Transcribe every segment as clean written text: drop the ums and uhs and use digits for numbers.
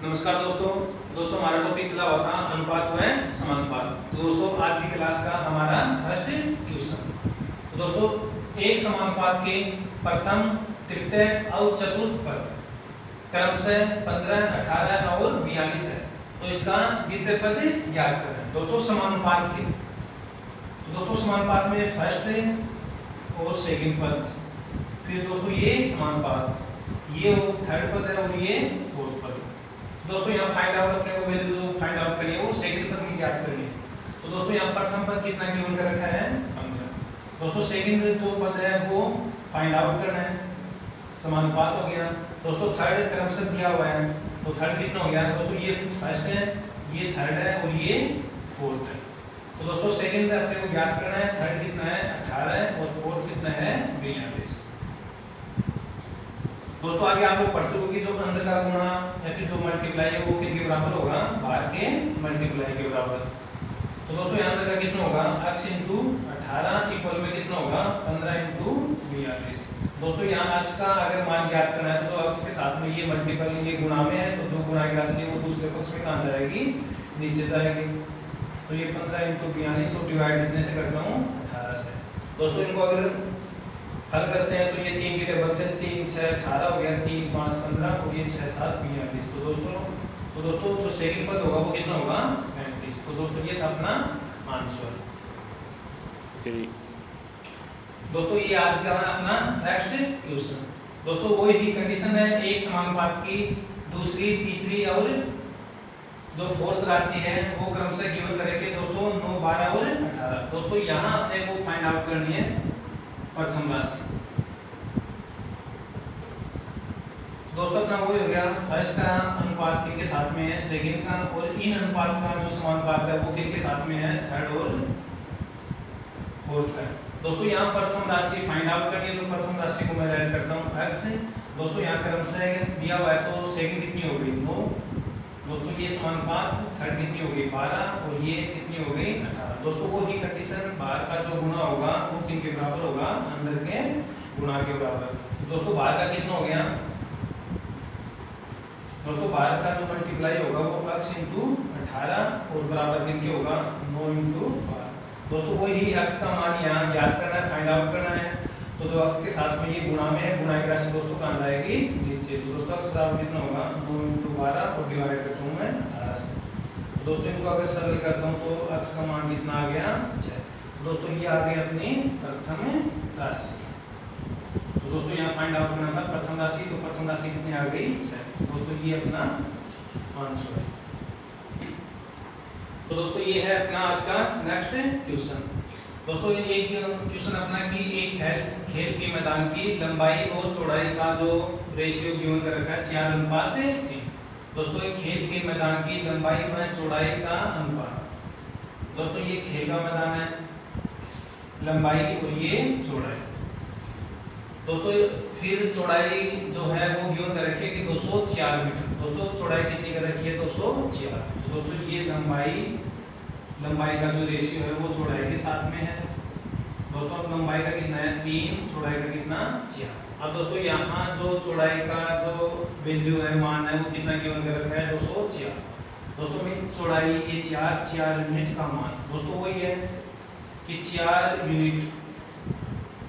नमस्कार दोस्तों हमारा टॉपिक चला हुआ था अनुपात व समानुपात। तो दोस्तों आज की क्लास का हमारा फर्स्ट क्वेश्चन। तो दोस्तों एक समानुपात के प्रथम, तृतीय और चतुर्थ पद क्रमशः 15, 18 और 42 है। तो इसका द्वितीय पद ज्ञात करें। दोस्तों समानुपात के, तो दोस्तों समानुपात में फर्स्ट और सेकंड पद, फिर दोस्तों ये समानुपात, ये थर्ड पद है और ये फोर्थ पद। दोस्तों यहाँ फाइंड आउट अपने को वैल्यू जो फाइंड आउट करिए वो सेकंड पद की ज्ञात करनी है। तो दोस्तों यहाँ प्रथम पद कितना गिवन कर रखा है 15। दोस्तों सेकंड जो पद है वो फाइंड आउट करना है, समानुपात हो गया। दोस्तों थर्ड क्रमशः दिया हुआ है, तो थर्ड कितना हो गया दोस्तों, ये फर्स्ट है, ये थर्ड है और ये फोर्थ है। तो दोस्तों सेकंड अपने को ज्ञात करना है, थर्ड कितना है 18 और फोर्थ कितना है 42। दोस्तों आगे आप लोग पढ़ चुके कि जो अंदर का गुणा या फिर जो मल्टीप्लाई है वो किसके बराबर होगा, बाहर के मल्टीप्लाई के बराबर। तो दोस्तों यहाँ अंदर का कितना होगा, x इंटू 18 इक्वल में कितना होगा 15 इंटू 42। दोस्तों यहाँ x का अगर मान ज्ञात करना है तो जो x के साथ में ये मल्टीपल ये गुणा में है, तो जो गुणा की राशि है वो दूसरे पक्ष में कहाँ जाएगी, नीचे जाएगी। तो ये 15 इंटू 42 और डिवाइड कितने से करता हूँ 18 से। दोस्तों इनको अगर हल करते हैं तो ये 3 की टेबल से 3 6 18 हो गया, 3 5 15 और ये 6 7 42। तो दोस्तों जो सेकंड पद होगा वो कितना होगा 35। तो दोस्तों ये था अपना आंसर। दोस्तों ये आज का अपना नेक्स्ट क्वेश्चन। दोस्तों वही ही कंडीशन है, एक समानुपात की दूसरी, तीसरी और जो फोर्थ राशि है वो क्रमशः गिवन करेंगे दोस्तों 9, 12 और 18। दोस्तों यहाँ अपने को फाइंड आउट करनी है प्रथम राशि। दोस्तों अपना वो हो गया फर्स्ट का अनुपात किसके साथ में है, सेकंड का, और इन अनुपात का जो समानुपात है वो किसके साथ में है, थर्ड और फोर्थ का। दोस्तों यहाँ प्रथम राशि फाइंड आउट करनी है, तो प्रथम राशि को मैं ऐड करता हूँ x। दोस्तों यहाँ क्रमशः दिया हुआ है, तो सेकंड कितनी हो गई 9। दोस्तों ये समानुपात थर्ड कितनी हो गई 12 और ये कितनी हो गई 18। दोस्तों वो ही कंडीशन, बाहर का जो गुणा होगा वो किनके बराबर होगा, अंदर के गुणा के बराबर। दोस्तों बाहर का कितना हो गया, दोस्तों बाहर का जो मल्टीप्लाई होगा वो x इंटू 18 और बराबर किनके होगा 9 इंटू 12। दोस्तों वही x का मान यहाँ ज्ञात करना है, फाइंड आउट करना है। तो जो x के साथ में ये गुणा में है, गुणा की राशि दोस्तों कहाँ जाएगी, नीचे। तो दोस्तों x बराबर कितना होगा 9 इंटू 12 और डिवाइड करता हूँ मैं 18 से। तो दोस्तों इनको अगर सरल करता हूँ तो x का मान कितना आ गया 6। दोस्तों ये आ गई अपनी प्रथम राशि। तो दोस्तों यहाँ फाइंड आउट करना था प्रथम राशि, तो प्रथम राशि कितनी आ गई 6। दोस्तों ये अपना आंसर है। तो दोस्तों ये है अपना आज का नेक्स्ट क्वेश्चन। दोस्तों ये क्वेश्चन अपना कि एक खेल के मैदान की लंबाई और चौड़ाई का जो रेशियो गिवन कर रखा है 4:3। दोस्तों एक खेल के मैदान की लंबाई व चौड़ाई का अनुपात। दोस्तों ये खेल का मैदान है, लंबाई और ये चौड़ाई। दोस्तों फिर चौड़ाई जो है वो गिवन कर रखी है कि 204 मीटर। दोस्तों चौड़ाई कितनी कर रखी है 204। तो दोस्तों ये लंबाई का जो रेशियो है वो चौड़ाई के साथ में है। दोस्तों अब लंबाई का कितना है 3, चौड़ाई का कितना 4। अब दोस्तों यहाँ जो चौड़ाई का जो वैल्यू है, मान है, वो कितना गिवन कर रखा है 204। दोस्तों में चौड़ाई ये 4 यूनिट का मान, दोस्तों वही है कि 4 यूनिट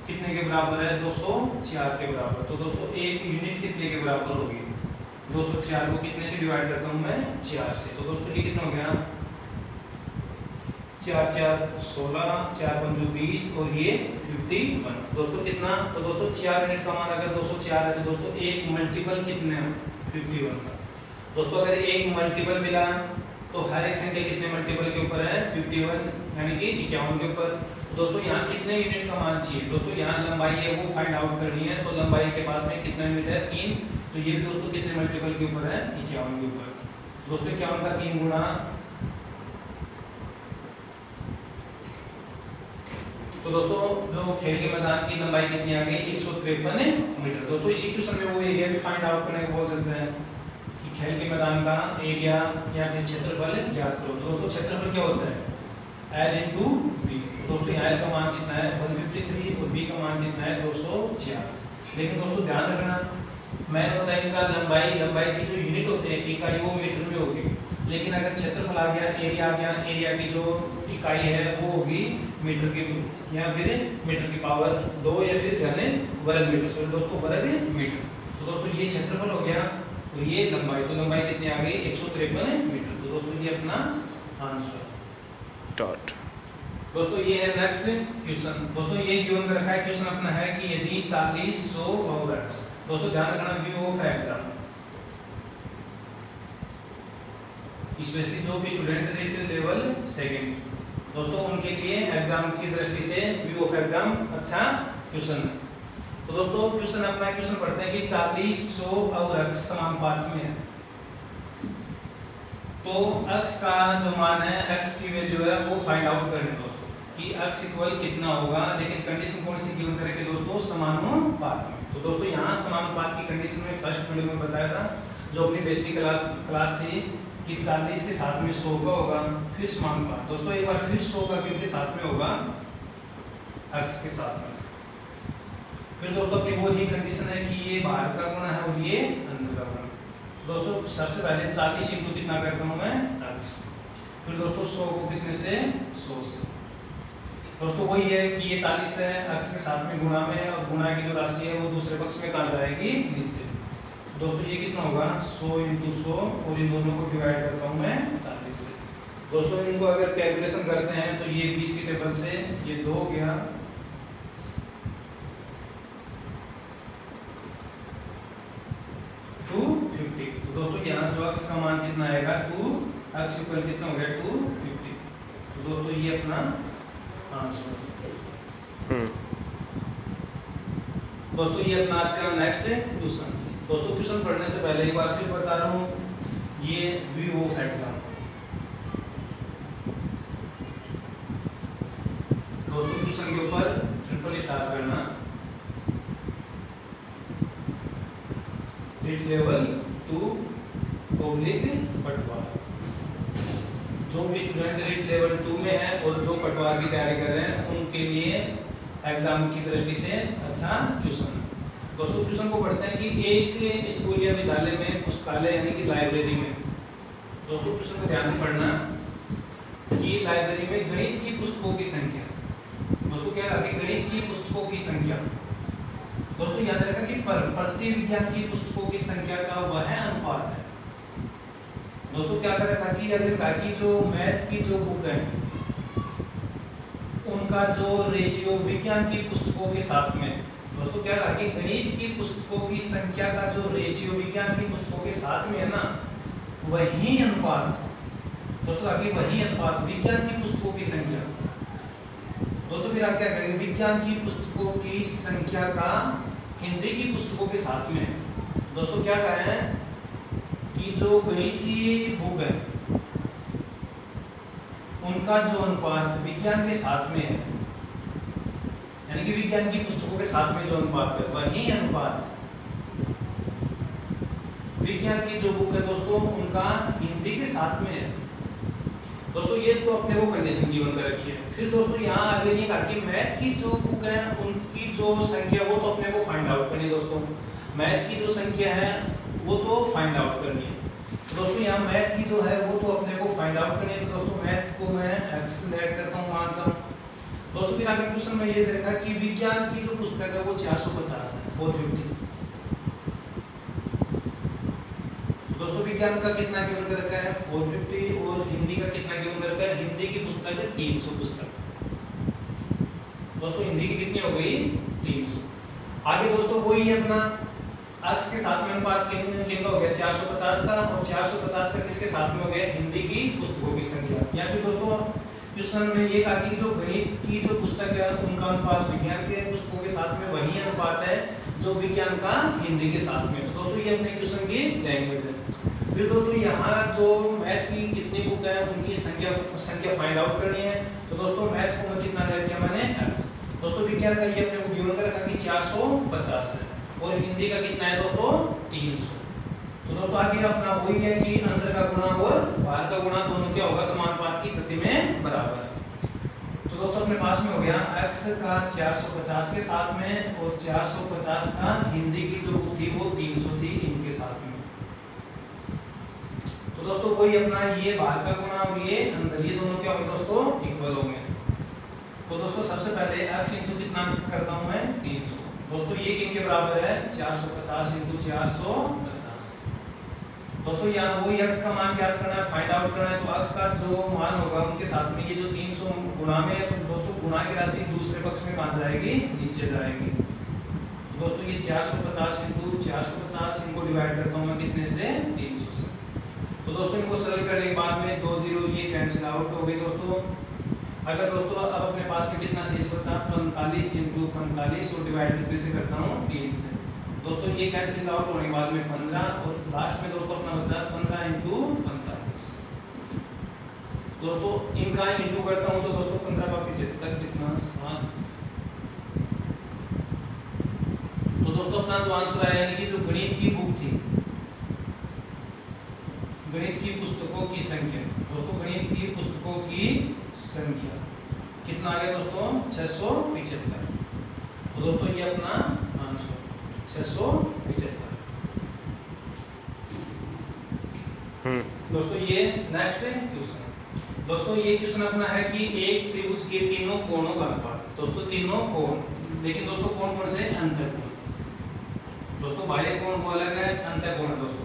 कितने के बराबर है 204 के बराबर। तो दोस्तों एक यूनिट कितने के बराबर होगी, 204 को कितने से डिवाइड करता हूँ मैं 4 से। तो दोस्तों ये कितना हो गया 4 4 16, 4 5 20 और ये 51। दोस्तों कितना, तो दोस्तों 4 यूनिट का मान अगर 204 है तो दोस्तों एक मल्टीपल कितने 51 का। दोस्तों अगर एक मल्टीपल मिला तो हर एक संख्या कितने मल्टीपल के ऊपर है 51, यानी कि 51 के ऊपर। दोस्तों यहाँ कितने यूनिट का मान चाहिए, दोस्तों यहाँ लंबाई है वो फाइंड आउट करनी है। तो लंबाई के पास में कितना यूनिट है 3, तो ये भी दोस्तों कितने मल्टीपल के ऊपर है 51 के ऊपर। दोस्तों 51 का 3 गुणा, तो दोस्तों जो खेल के मैदान की लंबाई कितनी आ गई 153 मीटर। दोस्तों इसी क्वेश्चन में वो एरिया भी फाइंड आउट करने को बोल सकते हैं कि खेल के मैदान का एरिया या फिर क्षेत्रफल ज्ञात करो। दोस्तों क्षेत्रफल क्या होता है L इंटू बी। दोस्तों यहाँ L का मान कितना है 153 और B का मान कितना है 204। लेकिन दोस्तों ध्यान रखना मैन होता है इनका लंबाई, लंबाई की जो यूनिट होते हैं इकाई वो मीटर में होगी, लेकिन अगर क्षेत्रफल आ गया, एरिया आ गया, एरिया की जो इकाई है वो होगी मीटर की, या फिर मीटर की पावर 2 या फिर घन वर्ग मीटर। सॉरी दोस्तों, वर्ग मीटर। तो दोस्तों ये क्षेत्रफल हो गया और ये लंबाई, तो लंबाई कितनी आ गई 153 मीटर। तो दोस्तों ये अपना आंसर डॉट। दोस्तों ये है नेक्स्ट क्वेश्चन। दोस्तों ये गिवन कर रखा है, क्वेश्चन अपना है कि यदि 40, 100 और 100। दोस्तों ध्यान रखना व्यू ऑफ एग्जाम, स्पेशली जो भी स्टूडेंट रहते लेवल सेकंड, दोस्तों उनके लिए एग्जाम की दृष्टि से व्यू ऑफ एग्जाम अच्छा क्वेश्चन है। तो दोस्तों क्वेश्चन अपना क्वेश्चन पढ़ते हैं कि 40, 100 और 100 समानुपात में है। तो x का जो मान है, x की वैल्यू है वो फाइंड आउट करनी है दोस्तों कि x इक्वल कितना होगा, लेकिन कंडीशन कौन सी गिवन करेंगे दोस्तों, समानुपात में। तो दोस्तों यहाँ समानुपात की कंडीशन में फर्स्ट वीडियो में बताया था, जो अपनी बेसिक क्लास थी कि 40 के साथ में 100 का होगा, फिर समानुपात। दोस्तों एक बार फिर 100 का किसके साथ में होगा, x के साथ में। फिर दोस्तों अपनी वही कंडीशन है कि ये बाहर का गुणा है और ये अंदर का गुणा। दोस्तों सबसे पहले 40 इंटू कितना करता हूँ मैं, x। फिर दोस्तों 100 को कितने से, 100 से। दोस्तों वही है कि ये 40 है, x के साथ में गुणा में है, और गुणा की जो राशि है वो दूसरे पक्ष में कहाँ जाएगी, नीचे। दोस्तों ये कितना होगा 100 इंटू 100, और इन दोनों को डिवाइड करता हूँ मैं 40 से। दोस्तों इनको अगर कैलकुलेशन करते हैं तो ये 20 की टेबल से ये 2 गया, दोस्तों यहाँ जो x का मान कितना आएगा 2, x इक्वल कितना हो गया 250। तो दोस्तों ये अपना आंसर। दोस्तों ये अपना आज का नेक्स्ट क्वेश्चन। दोस्तों क्वेश्चन पढ़ने से पहले एक बार फिर बता रहा हूँ, ये व्यू ऑफ एग्जाम। दोस्तों क्वेश्चन के ऊपर ट्रिपल स्टार करना, रीड लेवल 2 पब्लिक पटवार। जो भी स्टूडेंट रीड लेवल 2 में है और जो पटवार की तैयारी कर रहे हैं उनके लिए एग्जाम की दृष्टि से अच्छा क्वेश्चन। दोस्तों क्वेश्चन को पढ़ते हैं कि एक स्कूल या विद्यालय में पुस्तकालय यानी कि लाइब्रेरी में, दोस्तों क्वेश्चन को ध्यान से पढ़ना कि लाइब्रेरी में गणित की पुस्तकों की संख्या। दोस्तों क्या है, गणित की पुस्तकों की संख्या। दोस्तों याद रखा कि प्रति विज्ञान की पुस्तकों की संख्या का वह अनुपात है। दोस्तों क्या कर रखा कि अगर कहा कि जो मैथ की जो बुक है उनका जो रेशियो विज्ञान की पुस्तकों के साथ में, दोस्तों क्या कहा कि गणित की पुस्तकों की संख्या का जो रेशियो विज्ञान की पुस्तकों के साथ में है ना, वही अनुपात। दोस्तों आगे वही अनुपात विज्ञान की पुस्तकों की संख्या। दोस्तों फिर आप क्या करेंगे, विज्ञान की पुस्तकों की संख्या का हिंदी की पुस्तकों के साथ में। दोस्तों क्या कहा है कि जो गणित की बुक है उनका जो अनुपात विज्ञान के साथ में है, यानी कि विज्ञान की पुस्तकों के साथ में जो अनुपात है वही अनुपात विज्ञान की जो बुक है दोस्तों उनका हिंदी के साथ में है। दोस्तों ये तो अपने को कंडीशन गिवन कर रखी है। फिर दोस्तों यहाँ आगे ये कहा कि मैथ की जो बुक है उनकी जो संख्या वो तो अपने को फाइंड आउट करनी है। दोस्तों मैथ की जो संख्या है वो तो फाइंड आउट करनी है। तो दोस्तों यहाँ मैथ की जो है वो तो अपने को फाइंड आउट करनी है। तो दोस्तों मैथ को मैं x ऐड करता हूँ, मानता हूँ। दोस्तों फिर आगे क्वेश्चन में ये देखा कि विज्ञान की जो पुस्तक है वो 450 है, 450। दोस्तों विज्ञान का कितना गिवन कर रखा है 450, और हिंदी का कितना गिवन कर रखा है, हिंदी की पुस्तक है 300 पुस्तक। दोस्तों हिंदी की कितनी हो गई 300। आगे दोस्तों वही अपना x के साथ में अनुपात कितना हो गया 450 का, और 450 का किसके साथ में हो गया, हिंदी की पुस्तकों की संख्या। या फिर दोस्तों क्वेश्चन में ये कहा कि जो गणित की जो पुस्तक है उनका अनुपात विज्ञान के पुस्तकों के साथ में वही अनुपात है जो विज्ञान का हिंदी के साथ में। तो दोस्तों ये अपने क्वेश्चन की लैंग्वेज है। फिर दोस्तों यहाँ जो मैथ की कितनी बुक है उनकी संख्या फाइंड आउट करनी है। तो दोस्तों मैथ को मैं कितना ऐड किया मैंने x। दोस्तों विज्ञान का ये अपने को गिवन कर रखा कि 450 है, और हिंदी का कितना है दोस्तों 300। तो दोस्तों आगे अपना वही है कि अंदर का गुणा और बाहर का गुणा दोनों क्या होगा समानुपात की स्थिति में बराबर है। तो दोस्तों अपने पास में हो गया x का 450 के साथ में और 450 का हिंदी की जो बुक थी वो 300 थी इनके साथ में। तो दोस्तों कोई अपना ये बाहर का गुणा और ये अंदर, ये दोनों क्या होंगे दोस्तों, इक्वल होंगे। तो दोस्तों सबसे पहले x इंटू कितना करता हूं मैं 300। दोस्तों ये किन के बराबर है 450 इंटू 450। दोस्तों यहाँ वही x का मान ज्ञात करना है, फाइंड आउट करना है। तो x का जो मान होगा उनके साथ में ये जो 300 गुणा में है, तो दोस्तों गुणा की राशि दूसरे पक्ष में कहाँ जाएगी, नीचे जाएगी। तो दोस्तों ये 450 इंटू 450 इनको डिवाइड करता हूँ मैं कितने से 300 से। तो दोस्तों इनको सरल करने के बाद में 2 0 ये कैंसिल आउट हो गई दोस्तों। अगर दोस्तों अब अपने पास में कितना शेष बचा 45 इंटू 45 और डिवाइड कितने से करता हूँ 3 से। दोस्तों ये कैंसिल आउट होने के बाद में 15 और लास्ट में दोस्तों अपना बचा 15 इंटू 45। दोस्तों इनका इंटू करता हूँ तो दोस्तों 15 का 75 कितना 7। तो दोस्तों अपना जो आंसर आया यानी कि जो गणित की बुक थी, गणित की पुस्तकों की संख्या, दोस्तों गणित की पुस्तकों की संख्या कितना आ गया दोस्तों 675। तो दोस्तों ये अपना आंसर 675। दोस्तों ये नेक्स्ट क्वेश्चन। दोस्तों ये क्वेश्चन अपना है कि एक त्रिभुज के तीनों कोणों का अनुपात। दोस्तों तीनों कोण, लेकिन दोस्तों कौन कौन से, अंतःकोण। दोस्तों बाह्य कोण वो अलग है, अंतःकोण है। दोस्तों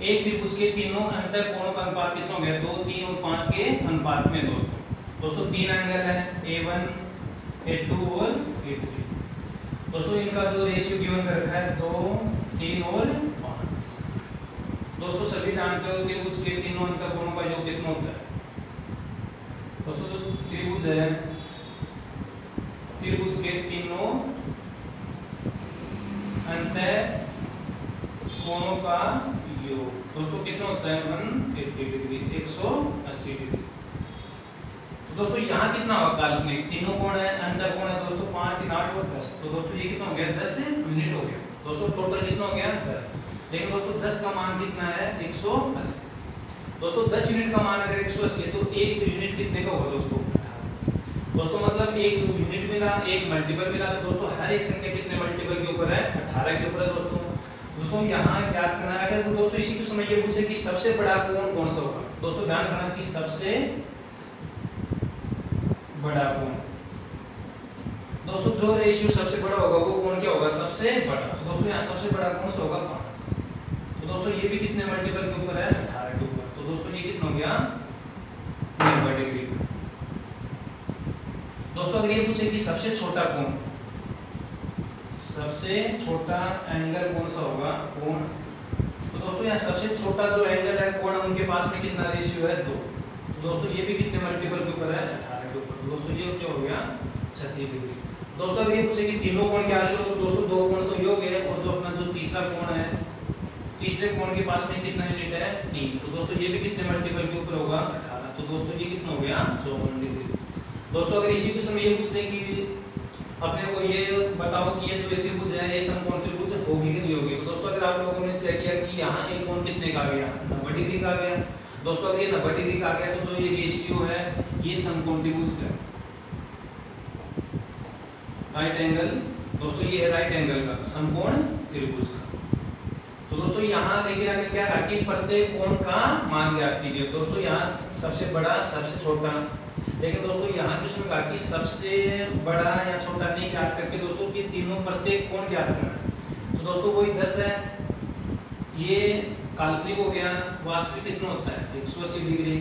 एक त्रिभुज के तीनों अंतःकोणों का अनुपात कितना हो गया 2 3 और 5 के अनुपात में। दोस्तों तीन एंगल है A1 A2 और A3। दोस्तों इनका जो रेशियो गिवन कर रखा है 2 3 और 5। दोस्तों सभी जानते हो त्रिभुज के तीनों अंतःकोणों का योग कितना होता है। दोस्तों जो त्रिभुज है, त्रिभुज के तीनों अंतःकोणों का योग दोस्तों कितना होता है 180 डिग्री 180 डिग्री। तो दोस्तों यहाँ कितना होगा काल्पनिक, तीनों कोण है, अंतःकोण है दोस्तों 5 3 8 और 10। तो दोस्तों ये कितना हो गया 10 यूनिट हो गया। दोस्तों टोटल कितना हो गया 10। लेकिन दोस्तों 10 का मान कितना है 180। दोस्तों 10 यूनिट का मान अगर 180 है तो एक यूनिट कितने का होगा दोस्तों 18। दोस्तों मतलब एक यूनिट मिला, एक मल्टीपल मिला, तो दोस्तों हर एक संख्या कितने मल्टीपल के ऊपर है 18 के ऊपर है। दोस्तों यहाँ ज्ञात करना है। अगर दोस्तों इसी के समय ये पूछे कि सबसे बड़ा कोण कौन सा होगा, दोस्तों ध्यान रखना कि सबसे बड़ा कोण, दोस्तों जो रेशियो सबसे बड़ा होगा वो कोण क्या होगा सबसे बड़ा। तो दोस्तों यहाँ सबसे बड़ा कोण से होगा 5। तो दोस्तों ये भी कितने मल्टीपल के ऊपर है 18 के ऊपर। तो दोस्तों ये कितना हो गया 90 डिग्री। दोस्तों अगर ये पूछे कि सबसे छोटा कोण, सबसे छोटा एंगल कौन सा होगा कोण। तो दोस्तों यहाँ सबसे छोटा जो एंगल है कोण है उनके पास में कितना रेशियो है 2। तो दोस्तों ये भी कितने मल्टीपल के ऊपर है 18 के ऊपर। तो दोस्तों ये क्या हो गया 36 डिग्री। दोस्तों अगर ये पूछे कि तीनों कोण क्या है तो दोस्तों दो कोण तो योग है और जो अपना जो तीसरा कोण है, तीसरे कोण के पास में कितना यूनिट है 3। तो दोस्तों ये भी कितने मल्टीपल के ऊपर होगा 18। तो दोस्तों ये कितना हो गया 54 डिग्री। दोस्तों अगर इसी के समय ये पूछते कि अपने को ये बताओ कि ये जो त्रिभुज है ये समकोण त्रिभुज होगी कि नहीं होगी। तो दोस्तों अगर आप लोगों ने चेक किया कि यहाँ एक कोण कितने का आ गया 90 डिग्री का आ गया। दोस्तों अगर ये 90 डिग्री का आ गया तो जो ये रेशियो है ये समकोण त्रिभुज का राइट एंगल, दोस्तों ये है राइट एंगल का समकोण त्रिभुज का। तो दोस्तों यहाँ लेके आगे क्या है कि प्रत्येक कोण का मान ज्ञात कीजिए। दोस्तों यहाँ सबसे बड़ा सबसे छोटा, लेकिन दोस्तों यहाँ क्वेश्चन कहा कि सबसे बड़ा या छोटा नहीं ज्ञात करके दोस्तों कि तीनों प्रत्येक कोण ज्ञात करना है। तो दोस्तों वही 10 है, ये काल्पनिक हो गया, वास्तविक कितना होता है 180 डिग्री।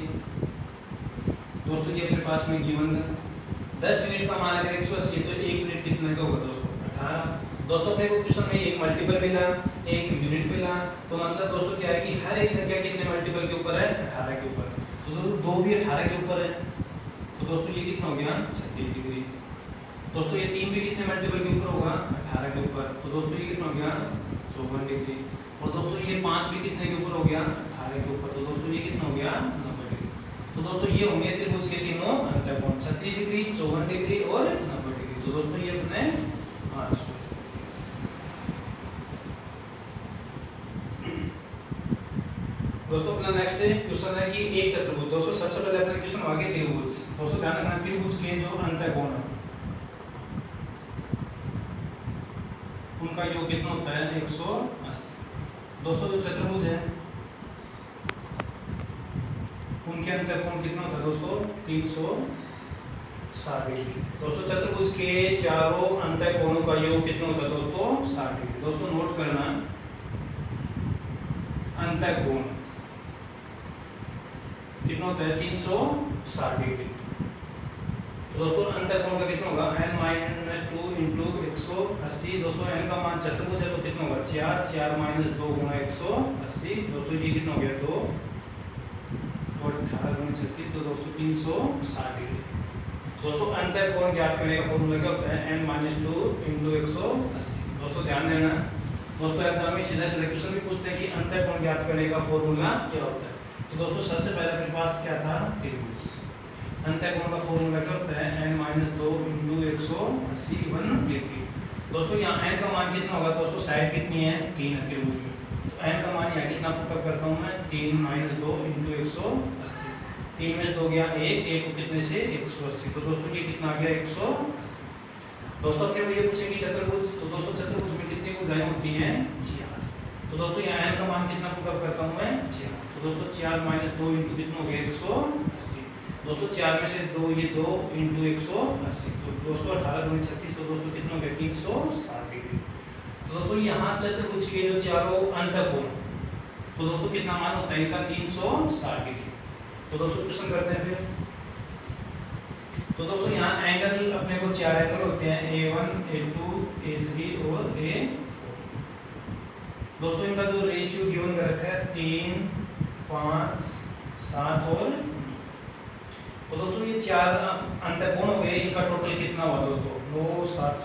दोस्तों ये अपने पास में गिवन 10 यूनिट का मान अगर 180 तो 1 यूनिट कितने का होगा दोस्तों 18। दोस्तों अपने को क्वेश्चन में एक मल्टीपल मिला, एक यूनिट मिला, तो मतलब दोस्तों क्या है कि हर एक संख्या कितने मल्टीपल के ऊपर है 18 के ऊपर। तो दो भी 18 के ऊपर है। तो दोस्तों ये कितना हो गया 36 डिग्री। दोस्तों ये 3 भी कितने मल्टीपल के ऊपर होगा 18 के ऊपर। तो दोस्तों ये कितना हो गया 54 डिग्री। और दोस्तों ये 5 भी कितने के ऊपर हो गया 18 के ऊपर। तो दोस्तों ये कितना हो गया 90 डिग्री। तो दोस्तों ये होंगे त्रिभुज के तीनों अंतःकोण 36 डिग्री 54 डिग्री और 90 डिग्री। तो दोस्तों ये अपने आंसर। दोस्तों अपना नेक्स्ट क्वेश्चन है कि एक चतुर्भुज। दोस्तों सबसे पहले अपना क्वेश्चन आगे त्रिभुज। दोस्तों ध्यान रखना त्रिभुज के जो अंतःकोण है उनका योग कितना होता है 180। दोस्तों जो चतुर्भुज है उनके अंतःकोण कितना होता है दोस्तों 360 डिग्री। दोस्तों चतुर्भुज के चारों अंतःकोणों का योग कितना होता है दोस्तों 60 डिग्री। दोस्तों नोट करना अंतःकोण कितना होता है 360 डिग्री। तो दोस्तों अंतःकोण का कितना होगा n-2 इंटू 180। दोस्तों n का मान चतुर्भुज है तो कितना होगा 4 4 - 2 गुणा 180। दोस्तों ये कितना हो गया 2 और 18 गुणा 36 तो दोस्तों 360 डिग्री। दोस्तों अंतःकोण ज्ञात करने का फॉर्मूला क्या होता है n-2 इंटू 180। दोस्तों ध्यान देना दोस्तों एग्जाम में सीधा सीधा क्वेश्चन भी पूछते हैं कि अंतःकोण ज्ञात करने का फॉर्मूला क्या होता है। तो दोस्तों सबसे पहले अपने पास क्या था त्रिभुज। अंतःकोण का फॉर्मूला क्या होता है n-2 इंटू 180 180। दोस्तों यहाँ n का मान कितना होगा दोस्तों साइड कितनी है 3 है त्रिभुज में तो n का मान यहाँ कितना पुटअप करता हूँ मैं 3 - 2 इंटू 180। 3 में से 2 गया 1 को कितने से 180। तो दोस्तों ये कितना आ गया 180। दोस्तों अपने को ये पूछेंगे चतुर्भुज। तो दोस्तों चतुर्भुज में कितनी भुजाएं होती हैं 4। तो दोस्तों यहाँ n का मान कितना पुटअप करता हूँ मैं 4। तो दोस्तों 4 - 2 इंटू कितना हो गया 180। दोस्तों 4 में से 2 ये 2 इंटू 180 तो दोस्तों 18 गुणा 36 तो दोस्तों कितना हो गया 360 डिग्री। तो दोस्तों यहाँ चतुर्भुज के जो चारों अंतःकोण तो दोस्तों कितना मान होता है इनका 360 डिग्री। तो दोस्तों क्वेश्चन करते हैं फिर। तो दोस्तों यहाँ एंगल अपने को 4 एंगल होते हैं A1 A2 A3 और A4। दोस्तों इनका जो रेशियो गिवन कर रखा है 3 5 7 और। तो दोस्तों ये 4 अंतःकोण हो गए इनका टोटल कितना हुआ दोस्तों 9 7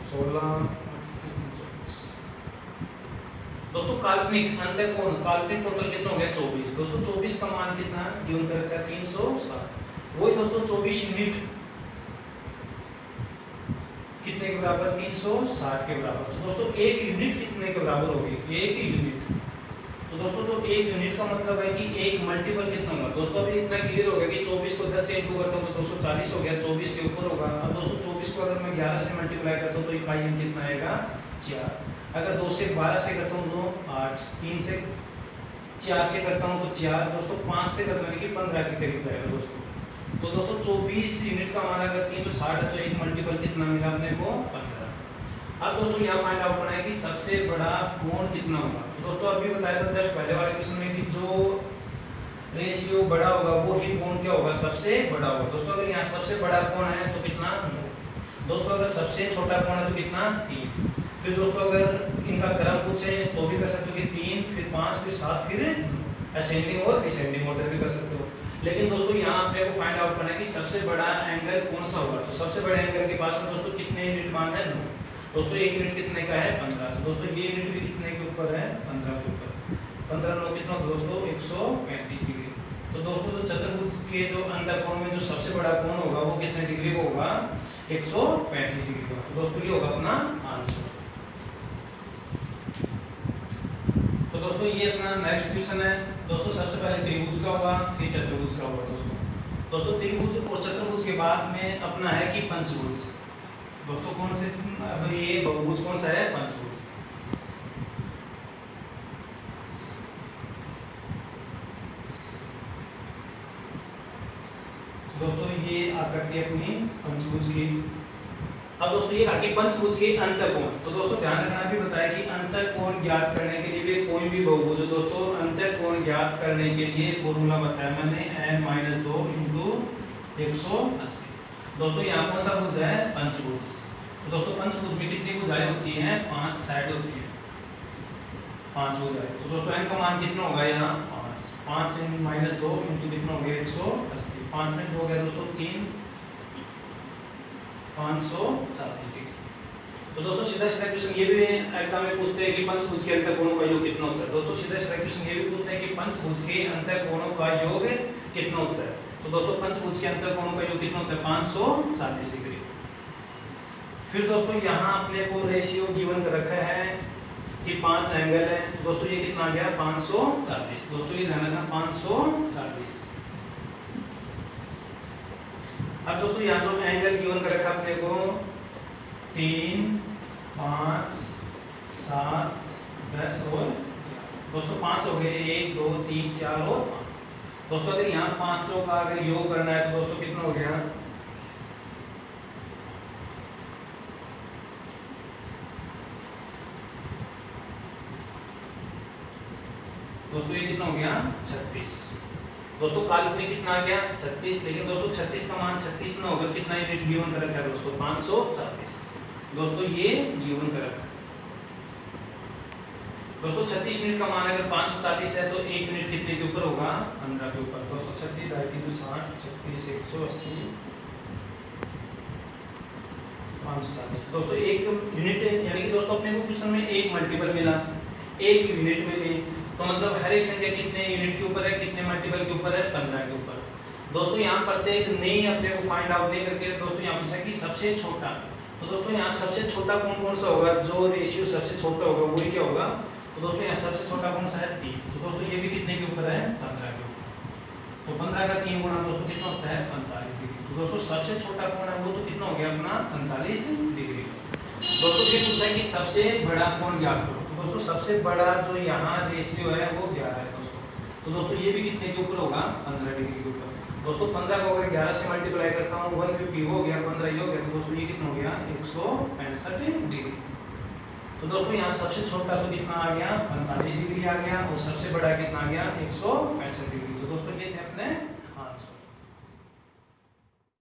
16। दोस्तों काल्पनिक अंतःकोण काल्पनिक टोटल कितना हो गया 24। दोस्तों 24 का मान कितना गिवन कर रखा है 360। वही दोस्तों 24 यूनिट कितने के बराबर 360 के बराबर। तो दोस्तों एक यूनिट कितने के बराबर होगी 1 यूनिट। तो दोस्तों जो 1 यूनिट का मतलब है कि एक मल्टीपल कितना होगा। दोस्तों अभी इतना क्लियर हो गया कि 24 को 10 से इंटू करता हूँ तो 240 हो गया 24 के ऊपर होगा। अब दोस्तों 24 को अगर मैं 11 से मल्टीप्लाई करता हूँ तो इकाई कितना आएगा 4। अगर 2 से 12 से करता हूँ तो 8 3 से 4 से करता हूँ तो 4 दोस्तों 5 से करता हूँ कि 15 के करीब जाएगा दोस्तों। तो दोस्तों 24 यूनिट का मान अगर 360 है तो एक मल्टीपल कितना मिला अपने को 15। अब दोस्तों यहाँ फाइंड आउट करना है कि सबसे बड़ा कोण कितना होगा। तो दोस्तों अभी बताया था जस्ट पहले वाले क्वेश्चन में कि जो रेशियो बड़ा होगा वो ही कोण क्या होगा सबसे बड़ा होगा। दोस्तों अगर यहाँ सबसे बड़ा कोण है तो कितना 9। दोस्तों अगर सबसे छोटा कोण है तो कितना 3। फिर दोस्तों अगर इनका क्रम पूछे तो भी कर सकते हो कि 3 फिर 5 फिर 7 फिर असेंडिंग और डिसेंडिंग ऑर्डर भी कर सकते हो। लेकिन दोस्तों यहाँ अपने को फाइंड आउट करना है कि सबसे बड़ा एंगल कौन सा होगा। तो सबसे बड़े एंगल के पास में दोस्तों कितने यूनिट मान है 9। दोस्तों एक यूनिट कितने का है 15। तो दोस्तों ये यूनिट भी कितने के ऊपर है 15 के ऊपर। 15 9 कितना दोस्तों 135 डिग्री। तो दोस्तों जो चतुर्भुज के जो अंतःकोण में जो सबसे बड़ा कोण होगा वो कितने डिग्री का होगा 135 डिग्री का। तो दोस्तों ये होगा अपना आंसर। तो दोस्तों ये अपना नेक्स्ट क्वेश्चन है। दोस्तों सबसे पहले त्रिभुज का हुआ फिर चतुर्भुज का हुआ। दोस्तों त्रिभुज और चतुर्भुज के बाद में अपना है कि पंचभुज। दोस्तों कौन से अब ये बहुभुज कौन सा है पंचभुज। दोस्तों ये आकृति अपनी पंचभुज की। अब दोस्तों ये आगे पंचभुज के अंतःकोण। तो दोस्तों ध्यान रखना भी बताया कि अंतःकोण ज्ञात करने के लिए कोई भी बहुभुज दोस्तों अंतःकोण ज्ञात करने के लिए फॉर्मूला बताया मैंने n-2 इंटू 180। दोस्तों यहाँ कौन सा भुज है पंचभुज। तो दोस्तों पंचभुज में कितनी भुजाएं होती हैं 5 साइड होती है 5 भुजाएं। तो दोस्तों n का मान कितना होगा यहाँ 5 5 - 2 इंटू कितना हो गया 180। 5 में 2 गया दोस्तों 3 560। तो दोस्तों सीधा सीधा क्वेश्चन ये भी एग्जाम में पूछते हैं कि पंचभुज के अंतःकोणों का योग कितना होता है। दोस्तों सीधा सीधा क्वेश्चन ये भी पूछते हैं कि पंचभुज के अंतःकोणों का योग कितना होता है। तो दोस्तों पंचभुज के अंतःकोणों का योग कितना होता है 540 डिग्री। फिर दोस्तों यहाँ अपने को रेशियो गिवन कर रखा है कि 5 एंगल है, तो दोस्तों ये कितना आ गया 540। दोस्तों ये ध्यान रखना 540। अब दोस्तों यहाँ जो एंगल गिवन कर रखा अपने को 3, 5, 7, 10 और दोस्तों 5 हो गए, 1, 2, 3, 4 और 5। दोस्तों अगर यहाँ 5 का अगर योग करना है तो दोस्तों कितना हो गया, दोस्तों ये कितना हो गया 36। दोस्तों काल्पनिक कितना आ गया 36, लेकिन दोस्तों 36 का मान 36 ना होगा, कितना यूनिट गिवन कर रखा है दोस्तों 540। दोस्तों ये गिवन कर रखा है। दोस्तों 36 यूनिट का मान अगर 540 है तो 1 यूनिट कितने के ऊपर होगा 15 के ऊपर। दोस्तों 36 360 36 180 540। दोस्तों 1 यूनिट यानी कि दोस्तों अपने को क्वेश्चन में एक मल्टीपल मिला, 1 यूनिट में दी, तो मतलब हर एक संख्या कितने यूनिट के ऊपर है, कितने मल्टीपल के ऊपर है 15 के ऊपर। दोस्तों यहाँ प्रत्येक नहीं अपने को फाइंड आउट नहीं करके दोस्तों यहाँ पूछा कि सबसे छोटा, तो दोस्तों यहाँ सबसे छोटा कौन कौन सा होगा, जो रेशियो सबसे छोटा होगा वही क्या होगा, तो दोस्तों यहाँ सबसे छोटा कौन सा है 3। तो दोस्तों ये भी कितने के ऊपर है 15 के ऊपर। तो 15 का 3 गुना दोस्तों कितना होता है 45 डिग्री। तो दोस्तों सबसे छोटा कोण है वो तो कितना हो गया अपना 45 डिग्री। दोस्तों फिर पूछा कि सबसे बड़ा कोण ज्ञात करो। तो दोस्तों सबसे बड़ा जो यहाँ रेशियो है वो 11 है दोस्तों। तो दोस्तों ये भी कितने के ऊपर होगा 15 डिग्री के ऊपर। दोस्तों 15 को अगर 11 से मल्टीप्लाई करता हूँ 150 हो गया, 15 ये हो गया, तो दोस्तों ये कितना हो गया 165 डिग्री। तो दोस्तों यहाँ सबसे छोटा तो कितना आ गया 45 डिग्री आ गया, और सबसे बड़ा कितना आ गया 165 डिग्री। तो दोस्तों ये थे अपने आंसर।